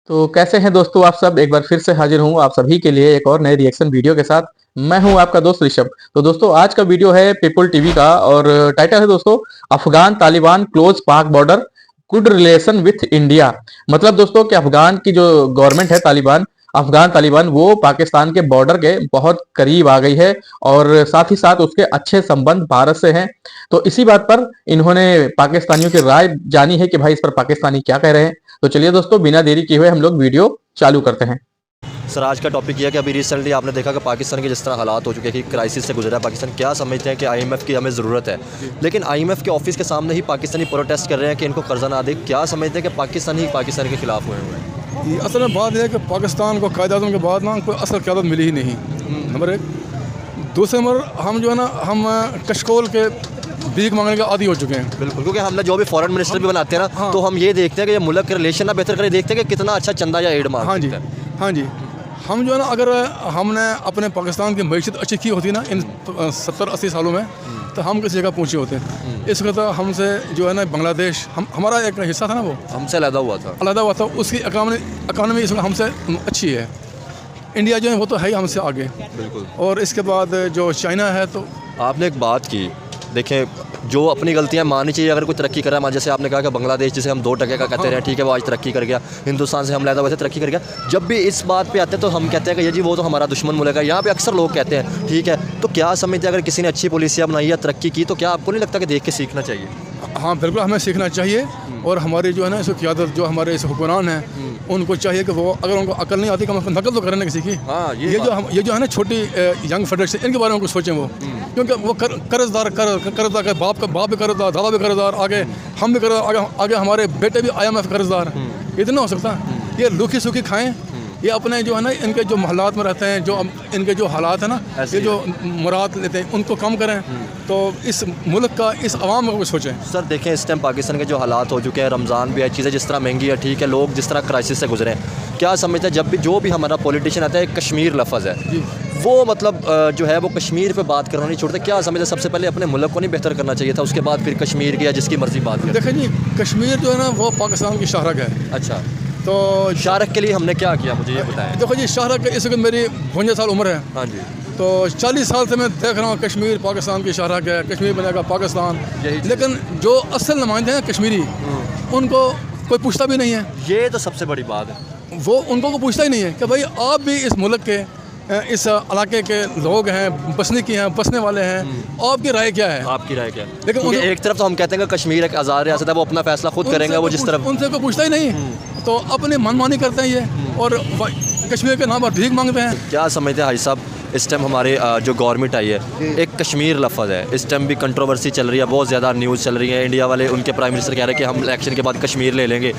तो कैसे हैं दोस्तों आप सब। एक बार फिर से हाजिर हूँ आप सभी के लिए एक और नए रिएक्शन वीडियो के साथ। मैं हूँ आपका दोस्त ऋषभ। तो दोस्तों आज का वीडियो है पीपल टीवी का और टाइटल है दोस्तों अफगान तालिबान क्लोज पाक border good relation with India. मतलब दोस्तों कि अफगान की जो गवर्नमेंट है तालिबान अफगान तालिबान वो पाकिस्तान के बॉर्डर के बहुत करीब आ गई है और साथ ही साथ उसके अच्छे संबंध भारत से हैं। तो इसी बात पर इन्होंने पाकिस्तानियों की राय जानी है कि भाई इस पर पाकिस्तानी क्या कह रहे हैं। तो चलिए दोस्तों बिना देरी किए हुए हम लोग वीडियो चालू करते हैं। सर आज का टॉपिक यह है कि अभी रिसेंटली आपने देखा कि पाकिस्तान के जिस तरह हालात हो चुके हैं कि क्राइसिस से गुजरा है पाकिस्तान। क्या समझते हैं कि आईएमएफ की हमें ज़रूरत है, लेकिन आईएमएफ के ऑफिस के सामने ही पाकिस्तानी प्रोटेस्ट कर रहे हैं कि इनको कर्जा ना दे। क्या समझते हैं कि पाकिस्तान ही पाकिस्तान के खिलाफ हुए हैं? ये असल में बात यह है कि पाकिस्तान को कायद-ए-आज़म के बाद ना कोई असल क़यादत मिली ही नहीं, नंबर एक। दूसरे नंबर हम जो है ना हम कशकोल के भीख मांगने के आदी हो चुके हैं। बिल्कुल, क्योंकि हमने जो भी फॉरेन मिनिस्टर भी बनाते हैं ना, हाँ। तो हम ये देखते हैं कि ये मुल्क के रिलेशन ना बेहतर करें, देखते हैं कि कितना अच्छा चंदा या एड मांग हाँ जी, सकते हैं। हाँ जी। हम जो है ना अगर हमने अपने पाकिस्तान की मईशत अच्छी की होती ना इन 70-80 सालों में, तो हम किसी जगह पहुँचे होते। इस वक्त हमसे जो है ना बांग्लादेश हमारा एक हिस्सा था ना, वो हमसे अलहदा हुआ था। अलहदा हुआ था। उसकी इकानमी इस वक्त हमसे अच्छी है। इंडिया जो है वो तो है ही हमसे आगे। बिल्कुल। और इसके बाद जो चाइना है, तो आपने एक बात की, देखें जो अपनी गलतियां माननी चाहिए। अगर कोई तरक्की कर रहा है, जैसे आपने कहा कि बांग्लादेश जिसे हम 2% का कहते रहे, ठीक है वो आज तरक्की कर गया। हिंदुस्तान से हम लहदा वैसे तरक्की कर गया। जब भी इस बात पे आते हैं तो हम कहते हैं कि ये जी वो तो हमारा दुश्मन मुल्क है। यहाँ पे अक्सर लोग कहते हैं, ठीक है तो क्या समझते हैं अगर किसी ने अच्छी पॉलिसियाँ बनाई या तरक्की की, तो क्या आपको नहीं लगता कि देख के सीखना चाहिए? हाँ बिल्कुल हमें सीखना चाहिए। और हमारी जो है ना इस क़यादत जो हमारे इस हुक्मरान हैं, उनको चाहिए कि वो अगर उनको अकल नहीं आती कम से कम नकल तो करें ना किसी की। हाँ, ये जो है ना छोटी यंग फेडरेशन, इनके बारे में कुछ सोचें वो। क्योंकि वो कर्जदार कर्जदार बाप भी कर्जदार, दादा भी कर्जदार, आगे हम भी कर्जदार, आगे हमारे बेटे भी IMF कर्जदार। इतना हो सकता है? ये रूखी सूखी खाएं। ये अपने जो है ना इनके जो महलात में रहते हैं, जो इनके जो हालात है ना, ये जो मुराद लेते हैं उनको कम करें। तो इस मुल्क का, इस आवाम का कुछ सोचें। सर देखें इस टाइम पाकिस्तान के जो हालात हो चुके हैं, रमज़ान भी है, चीज़ें जिस तरह महंगी है, ठीक है लोग जिस तरह क्राइसिस से गुजरे हैं, क्या समझते हैं जब भी जो भी हमारा पॉलिटिशियन आता है कश्मीर लफ्ज़ है वो मतलब जो है वो कश्मीर पे बात करना नहीं छोड़ते। क्या समझते सबसे पहले अपने मुल्क को नहीं बेहतर करना चाहिए था, उसके बाद फिर कश्मीर की या जिसकी मर्जी बात करें? देखें जी, कश्मीर जो है ना वो पाकिस्तान की शाहरग है। अच्छा, तो शाहरग के लिए हमने क्या किया, मुझे ये बताएं। देखो जी, शाहरग इस वक्त मेरी 52 साल उम्र है। हाँ जी। तो 40 साल से मैं देख रहा हूँ कश्मीर पाकिस्तान की शाहरग है, कश्मीर बनेगा पाकिस्तान। लेकिन जो असल नुमाइंदे हैं कश्मीरी, उनको कोई पूछता भी नहीं है। ये तो सबसे बड़ी बात है। वो उनको को पूछता ही नहीं है कि भाई आप भी इस मुल्क के इस इलाके के लोग हैं, बसने की हैं, बसने वाले हैं, आपकी राय क्या है? आपकी राय क्या है? लेकिन एक तरफ तो हम कहते हैं कि कश्मीर एक आज़ाद रियासत है, वो अपना फैसला खुद करेंगे, वो जिस तरफ उनसे कोई पूछता ही नहीं। तो अपनी मनमानी करते हैं ये, और कश्मीर के नाम पर भीख मांगते हैं। क्या समझते हैं भाई साहब इस टाइम हमारे जो गवर्नमेंट आई है, एक कश्मीर लफ्ज़ है, इस टाइम भी कंट्रोवर्सी चल रही है, बहुत ज़्यादा न्यूज़ चल रही है। इंडिया वाले, उनके प्राइम मिनिस्टर कह रहे हैं कि हम इलेक्शन के बाद कश्मीर ले लेंगे,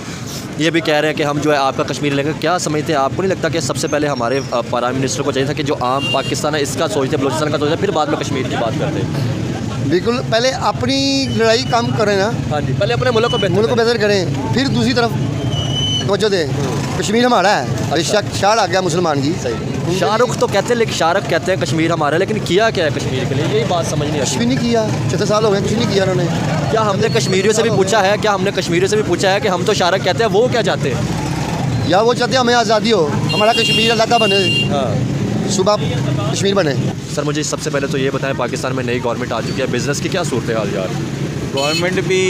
ये भी कह रहे हैं कि हम जो है आपका कश्मीर लेंगे। क्या समझते हैं, आपको नहीं लगता कि सबसे पहले हमारे प्राइम मिनिस्टर को चाहिए था कि जो आम पाकिस्तान है इसका सोचते, बलूचिस्तान का सोचते, फिर बाद में कश्मीर की बात करते? बिल्कुल, पहले अपनी लड़ाई कम करें ना। हाँ जी, पहले अपने मुल्क को बेहतर करें, फिर दूसरी तरफ तवज्जो दें। कश्मीर हमारा है, शाह आ गया मुसलमान की। सही। शाहरुख तो कहते हैं, लेकिन शाहरुख कहते हैं कश्मीर हमारा है, लेकिन किया क्या है कश्मीर के लिए, यही बात समझ नहीं कुछ आती। भी नहीं किया, 6 साल हो गए, कुछ नहीं किया उन्होंने। क्या हमने कश्मीरियों से भी पूछा है, क्या हमने कश्मीरियों से भी पूछा है कि हम तो शाहरुख कहते हैं, वो क्या चाहते हैं? या वो चाहते हैं हमें आज़ादी हो, हमारा कश्मीर अलग बने, हाँ। सुबह कश्मीर बने। सर मुझे सबसे पहले तो ये बताएं, पाकिस्तान में नई गवर्नमेंट आ चुकी है, बिज़नेस की क्या सूरत हाल यार? गवर्नमेंट भी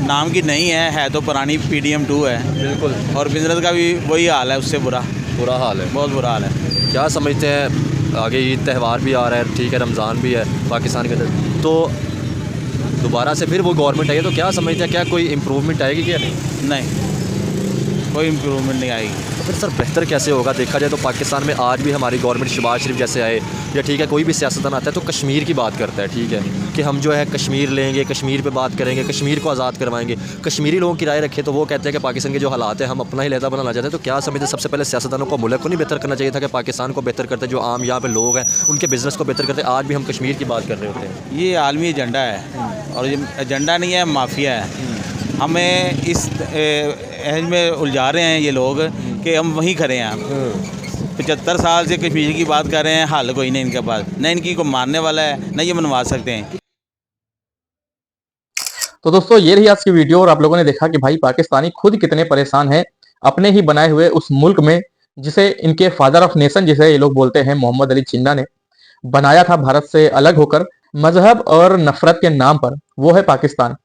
नाम की नहीं है तो पुरानी PDM 2 है। बिल्कुल। और बिजनेस का भी वही हाल है, उससे बुरा हाल है, बहुत बुरा हाल है। क्या समझते हैं आगे ईद त्यौहार भी आ रहा है, ठीक है रमज़ान भी है पाकिस्तान के अंदर, तो दोबारा से फिर वो गवर्नमेंट आई है, तो क्या समझते हैं क्या कोई इम्प्रूवमेंट आएगी क्या नहीं? नहीं, कोई इम्प्रूवमेंट नहीं आएगी। तो फिर सर बेहतर कैसे होगा? देखा जाए तो पाकिस्तान में आज भी हमारी गवर्नमेंट शहबाज शरीफ जैसे आए या ठीक है कोई भी सियासतदान आता है तो कश्मीर की बात करता है, ठीक है कि हम जो है कश्मीर लेंगे, कश्मीर पे बात करेंगे, कश्मीर को आज़ाद करवाएंगे। कश्मीरी लोगों की राय रखे तो वो कहते हैं कि पाकिस्तान के जो हालात है हम अपना ही लहदा बनाना चाहते हैं। तो क्या समझते सबसे पहले सियासतदानों को मुल्क को नहीं बेहतर करना चाहिए था कि पाकिस्तान को बेहतर करते, जो आम यहाँ पे लोग हैं उनके बिज़नेस को बेहतर करते? आज भी हम कश्मीर की बात कर रहे होते हैं। ये आलमी एजेंडा है, और ये एजेंडा नहीं है, माफिया है। हमें इस एज में उलझा रहे हैं ये लोग कि हम वहीं खड़े हैं। 75 साल से कश्मीर की बात कर रहे हैं, हाल कोई नहीं इनके पास, न इनकी को मारने वाला है, न ये मनवा सकते हैं। तो दोस्तों ये रही आज की वीडियो और आप लोगों ने देखा कि भाई पाकिस्तानी खुद कितने परेशान हैं अपने ही बनाए हुए उस मुल्क में, जिसे इनके फादर ऑफ नेशन जिसे ये लोग बोलते हैं, मोहम्मद अली जिन्ना ने बनाया था भारत से अलग होकर मजहब और नफरत के नाम पर, वो है पाकिस्तान।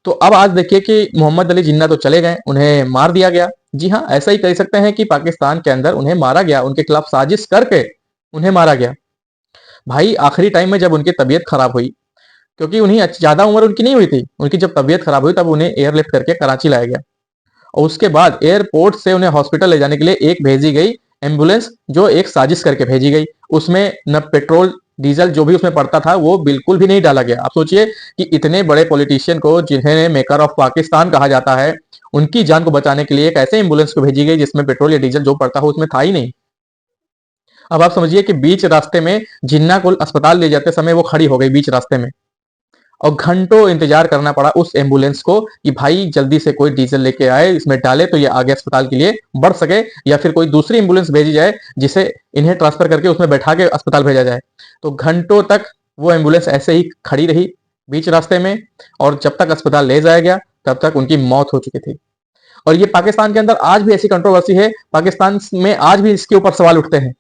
तो अब आज देखिए कि मोहम्मद अली जिन्ना तो चले गए, उन्हें मार दिया गया। जी हाँ, ऐसा ही कह सकते हैं कि पाकिस्तान के अंदर उन्हें मारा गया, उनके खिलाफ साजिश करके उन्हें मारा गया। भाई आखिरी टाइम में जब उनकी तबीयत खराब हुई, क्योंकि उन्हें ज्यादा उम्र उनकी नहीं हुई थी, उनकी जब तबीयत खराब हुई तब उन्हें एयरलिफ्ट करके कराची लाया गया और उसके बाद एयरपोर्ट से उन्हें हॉस्पिटल ले जाने के लिए एक भेजी गई एम्बुलेंस, जो एक साजिश करके भेजी गई। उसमें न पेट्रोल डीजल जो भी उसमें पड़ता था वो बिल्कुल भी नहीं डाला गया। आप सोचिए कि इतने बड़े पॉलिटिशियन को, जिन्हें मेकर ऑफ पाकिस्तान कहा जाता है, उनकी जान को बचाने के लिए एक ऐसे एम्बुलेंस को भेजी गई जिसमें पेट्रोल या डीजल जो पड़ता हो उसमें था ही नहीं। अब आप समझिए कि बीच रास्ते में जिन्ना को अस्पताल ले जाते समय वो खड़ी हो गई बीच रास्ते में, और घंटों इंतजार करना पड़ा उस एम्बुलेंस को कि भाई जल्दी से कोई डीजल लेके आए, इसमें डाले तो ये आगे अस्पताल के लिए बढ़ सके, या फिर कोई दूसरी एम्बुलेंस भेजी जाए जिसे इन्हें ट्रांसफर करके उसमें बैठा के अस्पताल भेजा जाए। तो घंटों तक वो एम्बुलेंस ऐसे ही खड़ी रही बीच रास्ते में, और जब तक अस्पताल ले जाया गया तब तक उनकी मौत हो चुकी थी। और ये पाकिस्तान के अंदर आज भी ऐसी कंट्रोवर्सी है, पाकिस्तान में आज भी इसके ऊपर सवाल उठते हैं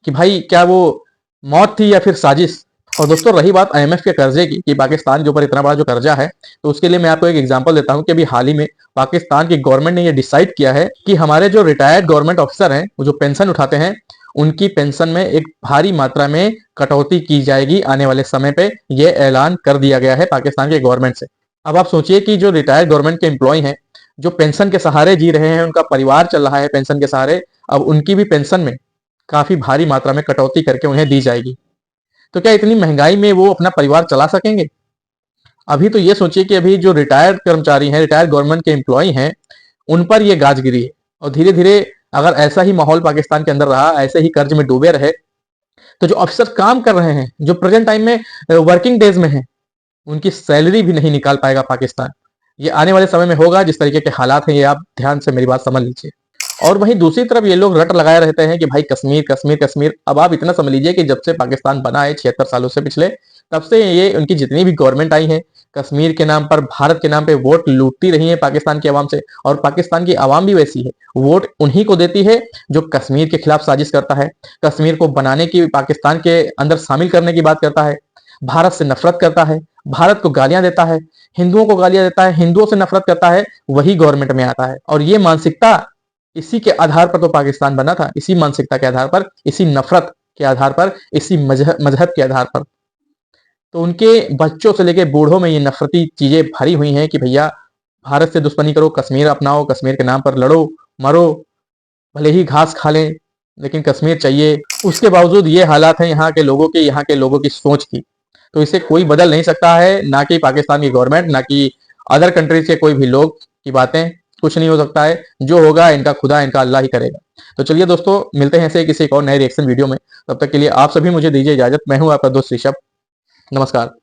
कि भाई क्या वो मौत थी या फिर साजिश। और दोस्तों रही बात आईएमएफ के कर्जे की, कि पाकिस्तान के ऊपर इतना बड़ा जो कर्जा है, तो उसके लिए मैं आपको एक एग्जांपल देता हूं कि अभी हाल ही में पाकिस्तान की गवर्नमेंट ने ये डिसाइड किया है कि हमारे जो रिटायर्ड गवर्नमेंट ऑफिसर हैं, वो जो पेंशन उठाते हैं, उनकी पेंशन में एक भारी मात्रा में कटौती की जाएगी आने वाले समय पे। ये ऐलान कर दिया गया है पाकिस्तान के गवर्नमेंट से। अब आप सोचिए कि जो रिटायर्ड गवर्नमेंट के एम्प्लॉय हैं, जो पेंशन के सहारे जी रहे हैं, उनका परिवार चल रहा है पेंशन के सहारे, अब उनकी भी पेंशन में काफी भारी मात्रा में कटौती करके उन्हें दी जाएगी। तो क्या इतनी महंगाई में वो अपना परिवार चला सकेंगे? अभी तो ये सोचिए कि अभी जो रिटायर्ड कर्मचारी हैं, रिटायर्ड गवर्नमेंट के एम्प्लॉय हैं, उन पर ये गाज गिरी है। और धीरे धीरे अगर ऐसा ही माहौल पाकिस्तान के अंदर रहा, ऐसे ही कर्ज में डूबे रहे, तो जो अफसर काम कर रहे हैं, जो प्रेजेंट टाइम में वर्किंग डेज में हैं, उनकी सैलरी भी नहीं निकाल पाएगा पाकिस्तान। ये आने वाले समय में होगा। जिस तरीके के हालात हैं, ये आप ध्यान से मेरी बात समझ लीजिए। और वहीं दूसरी तरफ ये लोग रट लगाए रहते हैं कि भाई कश्मीर कश्मीर कश्मीर। अब आप इतना समझ लीजिए कि जब से पाकिस्तान बना है 76 सालों से पिछले, तब से ये उनकी जितनी भी गवर्नमेंट आई है, कश्मीर के नाम पर, भारत के नाम पे वोट लूटती रही है पाकिस्तान की आवाम से। और पाकिस्तान की आवाम भी वैसी है, वोट उन्हीं को देती है जो कश्मीर के खिलाफ साजिश करता है, कश्मीर को बनाने की, पाकिस्तान के अंदर शामिल करने की बात करता है, भारत से नफरत करता है, भारत को गालियां देता है, हिंदुओं को गालियां देता है, हिंदुओं से नफरत करता है, वही गवर्नमेंट में आता है। और ये मानसिकता, इसी के आधार पर तो पाकिस्तान बना था, इसी मानसिकता के आधार पर, इसी नफरत के आधार पर, इसी मजहब के आधार पर। तो उनके बच्चों से लेके बूढ़ों में ये नफरती चीजें भरी हुई हैं कि भैया भारत से दुश्मनी करो, कश्मीर अपनाओ, कश्मीर के नाम पर लड़ो मरो, भले ही घास खा लें लेकिन कश्मीर चाहिए। उसके बावजूद ये हालात हैं यहाँ के लोगों के, यहाँ के लोगों की सोच की। तो इसे कोई बदल नहीं सकता है, ना कि पाकिस्तान की गवर्नमेंट, ना कि अदर कंट्रीज के कोई भी लोग की बातें। कुछ नहीं हो सकता है, जो होगा इनका खुदा, इनका अल्लाह ही करेगा। तो चलिए दोस्तों, मिलते हैं ऐसे किसी एक और नए रिएक्शन वीडियो में। तब तक के लिए आप सभी मुझे दीजिए इजाजत। मैं हूं आपका दोस्त ऋषभ। नमस्कार।